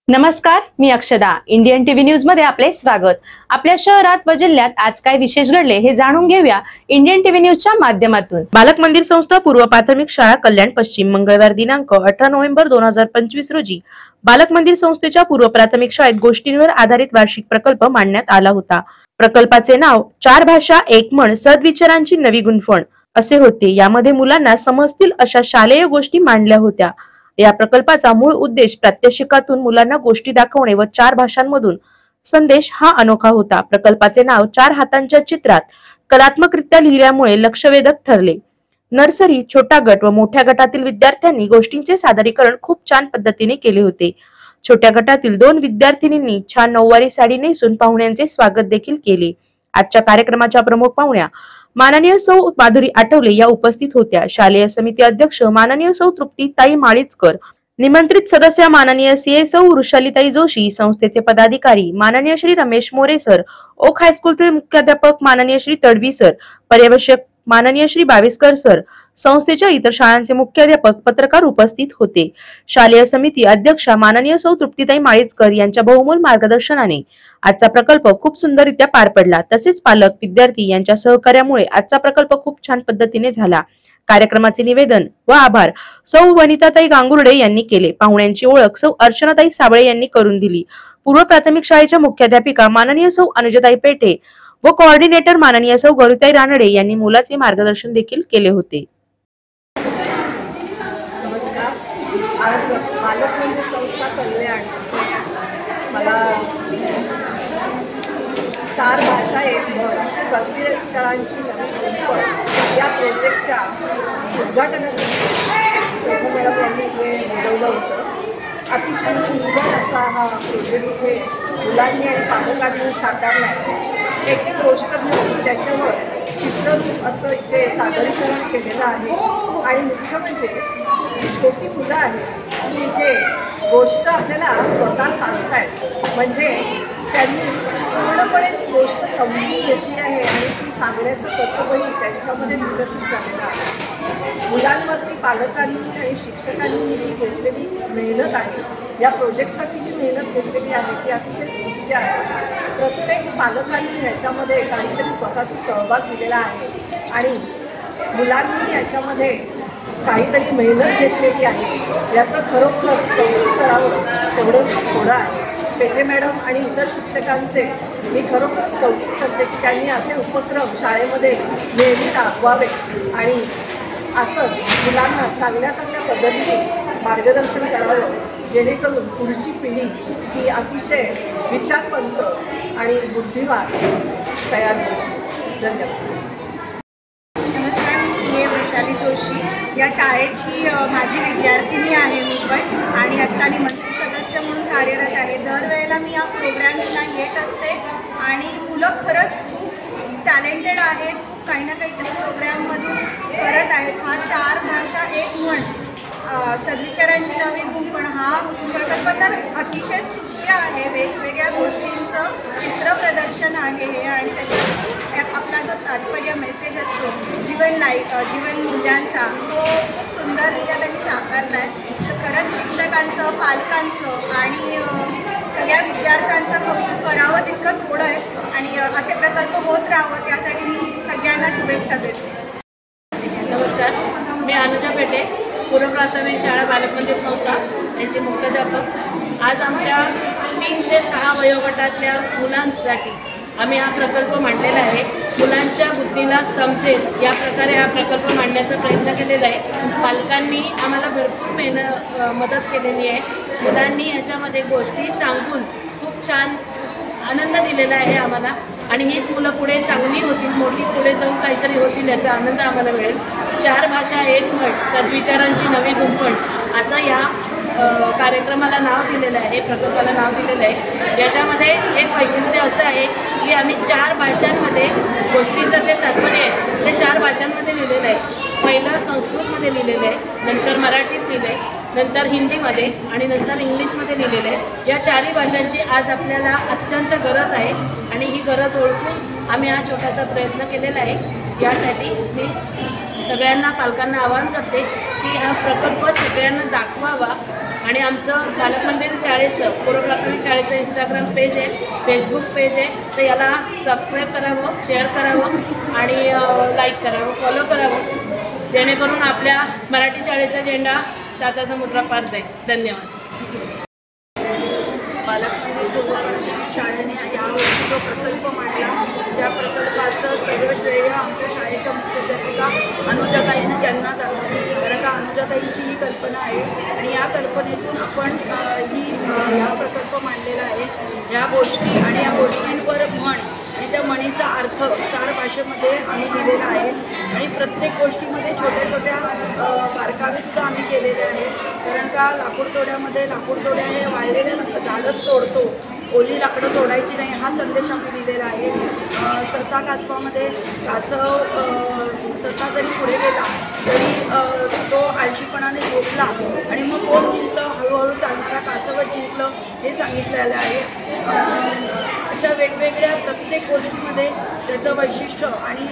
नमस्कार, मी अक्षदा. Indian TV news मध्ये आपले स्वागत. आपल्या शहरात व जिल्ह्यात आज काय विशेष घडले हे जाणून घेऊया इंडियन टीव्ही न्यूजच्या माध्यमातून. बालक मंदिर संस्था पूर्व प्राथमिक शाळा कल्याण पश्चिम मंगळवार दिनांक 18 नोव्हेंबर 2025 रोजी बालक मंदिर संस्थेच्या पूर्व प्राथमिक शाळेत गोष्टींवर आधारित वार्षिक प्रकल्प मांडण्यात आला होता. प्रकल्पाचे नाव 4 भाषा एक म्हण सद्विचारांची नवी गुंफण असे होते. यामध्ये मुलांना समजतील अशा शालेय गोष्टी मांडल्या होत्या. या प्रकल्पाचा मूळ उद्देश प्रात्यक्षिकातून मुलांना गोष्टी दाखवणे व 4 भाषांमधून संदेश हा अनोखा होता. प्रकल्पाचे नाव 4 हातांच्या चित्रात कलात्मकरित्या लिहिल्यामुळे लक्षवेधक ठरले. नर्सरी, छोटा गट व मोठ्या गटातील विद्यार्थ्यांनी गोष्टींचे सादरीकरण खूप छान पद्धतीने केले होते. छोट्या गटातील 2 विद्यार्थिनींनी छान नऊवारी साडी नेसून पाहुण्यांचे स्वागत देखील केले. आजच्या कार्यक्रमाच्या प्रमुख पाहुण्या माननीय सौ माधुरी आठवले या उपस्थित होत्या. शालेय समिती अध्यक्ष माननीय सौ तृप्तीताई माळीचकर, निमंत्रित सदस्य माननीय सीए सौ वृषालीताई जोशी, संस्थेचे पदाधिकारी माननीय श्री रमेश मोरे सर, ओक हायस्कूलचे मुख्याध्यापक माननीय श्री तडवी सर, पर्यवेक्षक माननीय श्री बाविस्कर सर, संस्थेच्या इतर शाळांचे मुख्याध्यापक, पत्रकार उपस्थित होते. शालेय समिती अध्यक्षा माननीय सौ तृप्तीताई माळीचकर यांच्या बहुमोल मार्गदर्शनाने आजचा प्रकल्प खूप सुंदररित्या पार पडला. तसेच पालक, विद्यार्थी यांच्या सहकार्यामुळे आजचा प्रकल्प खूप छान पद्धतीने झाला. कार्यक्रमाचे निवेदन व आभार सौ वनिताताई गांगुर्डे यांनी केले. पाहुण्यांची ओळख सौ अर्चनाताई साबळे यांनी करून दिली. पूर्व प्राथमिक शाळेच्या मुख्याध्यापिका माननीय सौ अनुजाताई पेटे व कोऑर्डिनेटर माननीय सौ गौरीताई रानडे यांनी मुलाचे मार्गदर्शन देखील केले होते. नमस्कार. आज बालक मंदिर संस्था कल्याण मला 4 भाषा एक म्हण सद्विचारांची नवी गुंफण या प्रोजेक्टच्या उद्घाटनासाठी मॅडम यांनी इथे बोलवलं होतं. अतिशय सुंदर असा हा प्रोजेक्ट इथे मुलांनी आणि पालकांनी साकारला आहे. एक एक गोष्ट घेऊन त्याच्यावर चित्ररूप असं इथे सादरीकरण केलेलं आहे. आणि मुख्य म्हणजे जी छोटी मुलं आहेत ती इथे गोष्ट आपल्याला स्वतः सांगतायत. म्हणजे त्यांनी पूर्णपणे ती गोष्ट समजून घेतली आहे आणि ती सांगण्याचं कसंही त्यांच्यामध्ये विकसित झालेलं आहे. मुलांवरती पालकांनी आणि शिक्षकांनी जी घेतलेली मेहनत आहे, या प्रोजेक्टसाठी जी मेहनत घेतलेली आहे ती अतिशय स्तुत्य आहे. प्रत्येक पालकांनी याच्यामध्ये काहीतरी स्वतःचा सहभाग दिलेला आहे आणि मुलांनी याच्यामध्ये काहीतरी मेहनत घेतलेली आहे. याचं खरोखर कौतुक करावं तेवढंच थोडं आहे. पेटे मॅडम आणि इतर शिक्षकांचे मी खरोखरच कौतुक करते की त्यांनी असे उपक्रम शाळेमध्ये नेहमी राबवावे आणि असंच मुलांना चांगल्या चांगल्या पद्धतीने मार्गदर्शन करावं, जेणेकरून पुढची पिढी ही अतिशय विचारवंत आणि बुद्धिवान तयार होईल. धन्यवाद. नमस्कार, मी सीए वृषाली जोशी या शाळेची माझी विद्यार्थिनी आहे मी पण, आणि आत्ता निमंत्रित सदस्य म्हणून कार्यरत आहे. दरवेळेला मी या प्रोग्रॅम्सला येत असते आणि मुलं खरंच खूप टॅलेंटेड आहेत, खूप काही ना काहीतरी प्रोग्रॅममधून करत आहेत. हा 4 भाषा एक म्हण सद्विचारांची नवी गुंफण हा प्रकल्प तर अतिशय स्तुत्य आहे. वेगवेगळ्या गोष्टींचं चित्र प्रदर्शन आहे हे, आणि त्याच्यात आपला जो तात्पर्य मेसेज असतो जीवन मूल्यांचा तो खूप सुंदररित्या त्यांनी साकारला आहे. तर खरंच शिक्षकांचं, पालकांचं आणि सगळ्या विद्यार्थ्यांचं कौतुक करावं तितकं थोडं आहे आणि असे प्रकल्प होत राहावं त्यासाठी मी सगळ्यांना शुभेच्छा देते. नमस्कार, मी अनुजा पेटे, पूर्व प्राथमिक शाळा बालक मंदिर संस्था यांचे मुख्याध्यापक. आज आमच्या 3 ते 6 वयोगटातल्या मुलांसाठी आम्ही हा प्रकल्प मांडलेला आहे. मुलांच्या बुद्धीला समजेल या प्रकारे हा प्रकल्प मांडण्याचा प्रयत्न केलेला आहे. पालकांनी आम्हाला भरपूर मदत केलेली आहे. मुलांनी याच्यामध्ये गोष्टी सांगून खूप छान आनंद दिलेला आहे आम्हाला, आणि हीच मुलं पुढे चांगली होतील, मोठी पुढे जाऊन काहीतरी होतील याचा आनंद आम्हाला मिळेल. 4 भाषा एक म्हण सद्विचारांची नवी गुंफण असं या कार्यक्रमाला नाव दिलेलं आहे, प्रकल्पाला नाव दिलेलं आहे. याच्यामध्ये एक वैशिष्ट्य असं आहे की आम्ही 4 भाषांमध्ये गोष्टीचं जे तात्पर्य आहे ते 4 भाषांमध्ये लिहिलेलं आहे. पहिलं संस्कृतमध्ये लिहिलेलं आहे, नंतर मराठीत लिहिलं आहे, नंतर हिंदीमध्ये आणि नंतर इंग्लिशमध्ये लिहिलेलं आहे. या 4ही भाषांची आज आपल्याला अत्यंत गरज आहे आणि ही गरज ओळखून आम्ही हा छोटासा प्रयत्न केलेला आहे. यासाठी मी सगळ्यांना, पालकांना आवाहन करते की हा प्रकल्प सगळ्यांना दाखवावा आणि आमचं बालक मंदिर शाळेचं पूर्व प्राथमिक शाळेचं इंस्टाग्राम पेज आहे, फेसबुक पेज आहे. तर याला सबस्क्राईब करावं, शेअर करावं आणि लाईक करावं, फॉलो करावं, जेणेकरून आपल्या मराठी शाळेचा झेंडा 7 समुद्रा पार जाईल. धन्यवाद. बालकमंदिर पूर्व प्राथमिक शाळेने यावर्षी जो प्रकल्प मांडला त्या प्रकल्पाचं सर्व श्रेय आमच्या शाळेच्या मुख्याध्यापिका अनुजाताईंना त्यांना जातं. कारण का अनुजाताईंची ही कल्पना आहे आणि या कल्पनेतून आपण हा प्रकल्प मांडलेला आहे. ह्या गोष्टी आणि या गोष्टींवर म्हण आणि त्या म्हणीचा अर्थ 4 भाषेमध्ये आम्ही दिलेला आहे आणि प्रत्येक गोष्टीमध्ये छोट्या छोट्या बारकावेचं आम्ही केलेले आहे. कारण का लाकूड तोड्यामध्ये लाकूड तोड्या हे वाळलेले झाडच तोडतो, ओली लाकडं तोडायची नाही हा संदेश आम्ही दिलेला आहे. ससा कासवामध्ये ससा जरी पुढे गेला तरी तो आळशीपणाने झोपला आणि मग कोण जिंकलं, हळूहळू चालणारा कासवच जिंकलं हे सांगितलेलं आहे. अशा वेगवेगळ्या प्रत्येक गोष्टीमध्ये त्याचं वैशिष्ट्य आणि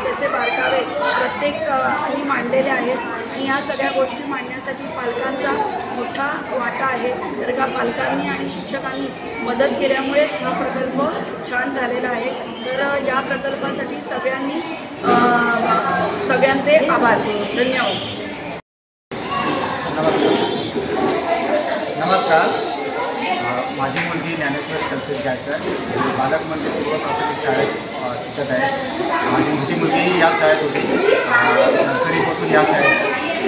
त्याचे बारकावे प्रत्येक आम्ही मांडलेले आहेत आणि ह्या सगळ्या गोष्टी मांडण्यासाठी पालकांचा मोठा वाटा आहे. तर का पालकांनी आणि शिक्षकांनी मदत केल्यामुळेच हा प्रकल्प छान झालेला आहे. तर या प्रकल्पासाठी सगळ्यांचे आभार. धन्यवाद. नमस्कार. माझी मुलगी ज्ञानेश्वर कल्पेश गायकर बालक मंदिर पूर्व प्राथमिक शाळेत शिकत आहे. माझी मोठी मुलगी या शाळेत होती, नर्सरीपासून या शाळेत.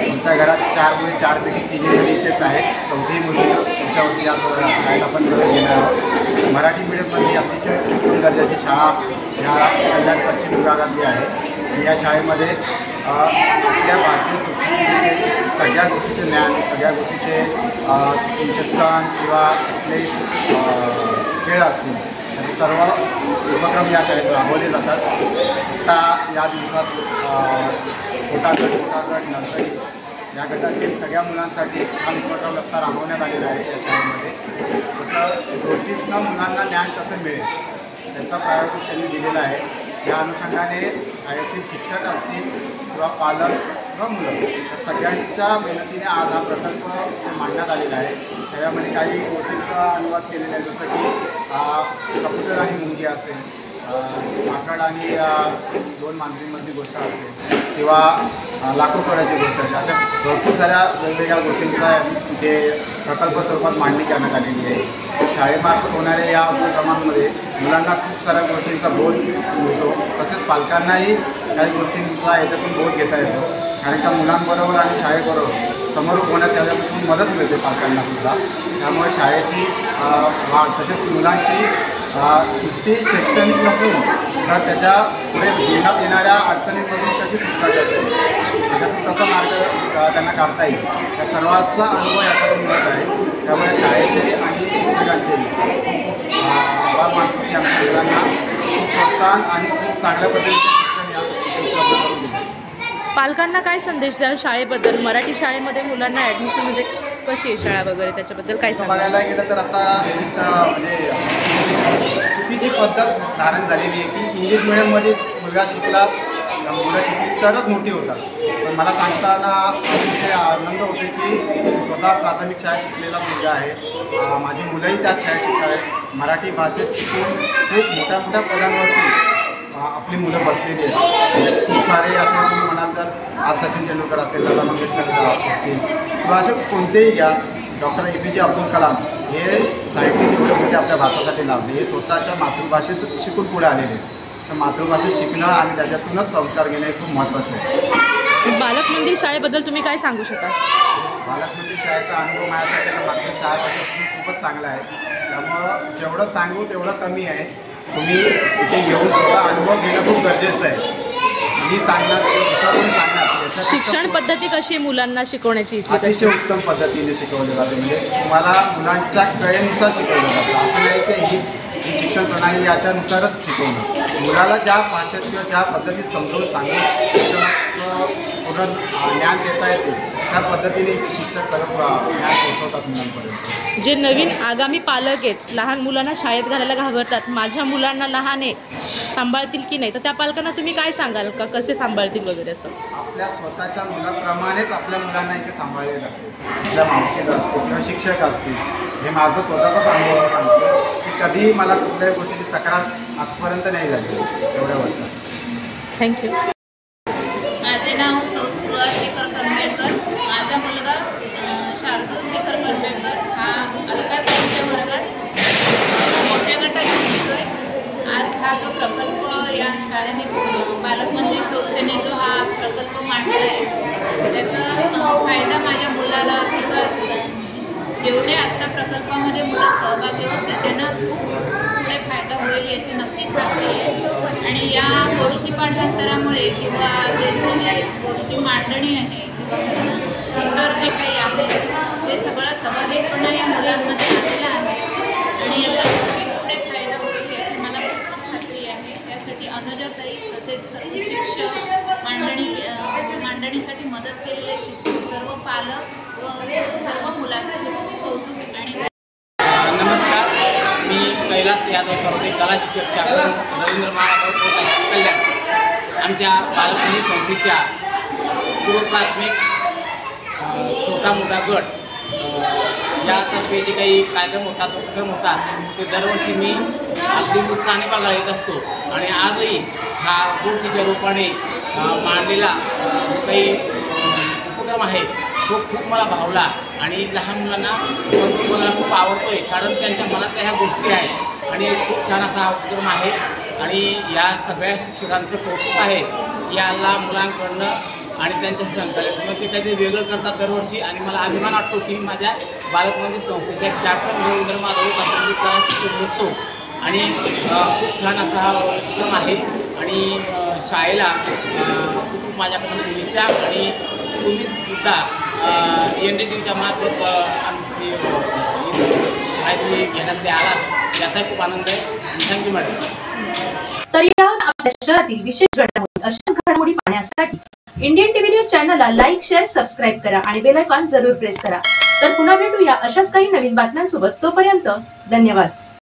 आमच्या घरात 4 मुली 4 पैकी 3 मुली इथेच आहेत. 4थी मुलगी तुमच्यावरती या शाळेला पण घेणार आहोत. मराठी मीडियममधली अतिशय उत्तम दर्जाची शाळा ह्या कल्याण पश्चिम विभागातली आहे. आणि या शाळेमध्ये आपल्या भारतीय संस्कृतीचे सगळ्या गोष्टीचे ज्ञान, सगळ्या गोष्टीचे तुमचे सण किंवा कुठले खेळ असतील आणि सर्व उपक्रम या शाळेत राबवले जातात. आता या दिवसात छोटा गट नर्सरी या गटातील सगळ्या मुलांसाठी हा उपक्रम आता राबवण्यात आलेला आहे या शाळेमध्ये. तसं रोटीतनं मुलांना ज्ञान कसं मिळेल त्याचा प्रायोगिक त्यांनी दिलेला आहे. या अनुषंगाने शाळेतील शिक्षक असतील किंवा पालक किंवा मुलं या सगळ्यांच्या मेहनतीने आज हा प्रकल्प मांडण्यात आलेला आहे. त्याच्यामध्ये काही गोष्टींचा अनुवाद केलेला आहे, जसं की कबूतर आणि मुंगी असेल, माकड आणि 2 मांजरीमधली गोष्ट असेल किंवा लाकूड तोड्याची गोष्ट असेल. अशा भरपूर साऱ्या वेगवेगळ्या गोष्टींचा इथे प्रकल्प स्वरूपात मांडणी करण्यात आलेली आहे. शाळेमार्फत होणाऱ्या या उपक्रमांमध्ये मुलांना खूप साऱ्या गोष्टींचा बोध मिळतो. तसेच पालकांनाही काही गोष्टींचा याच्यातून बोध घेता येतो. कारण का मुलांबरोबर आणि शाळेबरोबर समरूप होण्यासाठी मदत मिळते पालकांनासुद्धा. त्यामुळे शाळेची वाढ तसेच मुलांची नुसती शैक्षणिक नसून तर त्याच्या पुढे जीवनात येणाऱ्या अडचणींमधून कशी सुटका करता येईल, त्याच्यातून कसा मार्ग त्यांना काढता येईल या सर्वांचा अनुभव याच्यातून मिळत आहे. त्यामुळे शाळेचे आणि शिक्षकांचे आभार मानतो की आमच्या मुलांना खूप प्रोत्साहन आणि खूप चांगल्या पद्धतीचे शिक्षण या उपलब्ध करून दिले. पालकांना काय संदेश द्याल शाळेबद्दल? मराठी शाळेमध्ये मुलांना ॲडमिशन म्हणजे कशी आहे शाळा वगैरे त्याच्याबद्दल काय सांगा? बघायला गेलं तर आता एक म्हणजे चुकीची पद्धत धारण झालेली आहे की इंग्लिश मिडियममध्ये मुलगा शिकला, मुलं शिकली तरच मोठी होतात. पण मला सांगताना अतिशय आनंद होते की स्वतः प्राथमिक शाळेत शिकलेला मुलगा आहे. माझी मुलंही त्याच शाळेत शिकत आहेत. मराठी भाषेत शिकून खूप मोठ्या मोठ्या पदांवरती आपली मुलं बसलेली आहेत. खूप सारे आता तुम्ही म्हणाल तर आज सचिन तेंडुलकर असेल, लता मंगेशकर असतील किंवा असे कोणतेही घ्या, डॉक्टर APJ अब्दुल कलाम हे सायंटिस्ट एवढे मोठे आपल्या भारतासाठी लाभले. हे स्वतःच्या मातृभाषेतच शिकून पुढे आलेले. तर मातृभाषेत शिकणं आणि त्याच्यातूनच संस्कार घेणं हे खूप महत्त्वाचं आहे. बालक मंदिर शाळेबद्दल तुम्ही काय सांगू शकाल? बालक मंदिर शाळेचा अनुभव माझ्यासाठी मागच्या 4 वर्षापासून खूपच चांगला आहे. त्यामुळं जेवढं सांगू तेवढं कमी आहे. तुम्ही इथे येऊन स्वतः अनुभव घेणं खूप गरजेचं आहे. मी सांगणार सांगणार शिक्षण पद्धती कशी मुलांना शिकवण्याची इथली अतिशय उत्तम पद्धतीने शिकवलं जाते. म्हणजे तुम्हाला मुलांच्या कळेनुसार शिकवलं जातं. असं नाही की ही शिक्षण प्रणाली याच्यानुसारच शिकवणं. मुलाला ज्या भाषेत किंवा ज्या पद्धतीत समजावून सांगून शिक्षणाचं पूर्ण ज्ञान देता येते त्या पद्धतीने शिक्षक सगळं ज्ञान पोहोचवतात मुलांपर्यंत. जे नवीन आगामी पालक आहेत, लहान मुलांना शाळेत घालायला घाबरतात, माझ्या मुलांना लहान आहे सांभाळतील की नाही, तर त्या पालकांना तुम्ही काय सांगाल का, कसे सांभाळतील वगैरे असं? आपल्या स्वतःच्या मुलाप्रमाणेच आपल्या मुलांना इथे सांभाळले जाते. आपल्या मावशीला असतील किंवा शिक्षक असतील, हे माझं स्वतःचाच अनुभव सांगतो की कधीही मला कुठल्याही गोष्टीची तक्रार आजपर्यंत नाही झाली एवढ्या वर्षात. थँक्यू. माझे नाव सुरुवात शेखर करंबेळकर. माझा मुलगा शार्दूल शेखर करंबेळकर हा अलकाताईच्या वर्गात मोठ्या गटात शिकतोय. आज हा जो प्रकल्प या शाळेने बालक मंदिर संस्थेने जो हा प्रकल्प मांडला आहे त्याचा फायदा माझ्या मुलाला किंवा जेवढे आत्ता प्रकल्पामध्ये मुलं सहभागी होते त्यांना खूप पुढे फायदा होईल याची नक्कीच खात्री आहे. आणि या गोष्टी पाठांतरामुळे किंवा त्यांचं जे गोष्टी मांडणी आहे किंवा इतर जे काही आहे ते सगळं समावेशपणा या मुलांमध्ये आलेलं आहे आणि याचा नक्कीच पुढे फायदा होईल याची मला खूप खात्री आहे. यासाठी अनुजाताई तसेच सर्व शिक्षक मांडणीसाठी मदत केलेले शिक्षक सर्व पालक व सर्व मुलांचे खूप कौतुक आणि नमस्कार. मी कैलास यादव सर्वोदय कला शिक्षक रवींद्र महाराज कल्याण आमच्या बालकमंदिर संस्थेच्या पूर्व प्राथमिक छोटा मोठा गट यातर्फे जे काही कार्यक्रम होतात उपक्रम होतात ते दरवर्षी मी अगदी उत्साहाने बघायला येत असतो. आणि आजही हा गोष्टीच्या रूपाने मांडलेला जो काही उपक्रम आहे तो खूप मला भावला आणि लहान मुलांना बघायला खूप आवडतो आहे कारण त्यांच्या मनातल्या ह्या गोष्टी आहेत आणि खूप छान असा हा उपक्रम आहे. आणि या सगळ्या शिक्षकांचं कौतुक आहे याला मुलांकडनं आणि त्यांच्या संकल्पना ते काहीतरी वेगळं करतात दरवर्षी. आणि मला अभिमान वाटतो की माझ्या बालकमंदिर संस्थेच्या कॅप्टन रवींद्र माधव कला शिक्षक होतो आणि खूप छान असा हा उपक्रम आहे. आणि शाळेला खूप माझ्याकडून शुभेच्छा आणि तुम्हीसुद्धा NDTVच्या मार्फत आमची माहिती घेण्यासाठी आलात याचा खूप आनंद आहे. Thank you madam. तर या आपल्या शहरातील विशेष घडामोडी अशाच घडामोडी पाहण्यासाठी इंडियन टीव्ही न्यूज चॅनलला लाईक, शेअर, सबस्क्राईब करा आणि बेल आयकॉन जरूर प्रेस करा. तर पुन्हा भेटूया अशाच काही नवीन बातम्यांसोबत. तोपर्यंत धन्यवाद.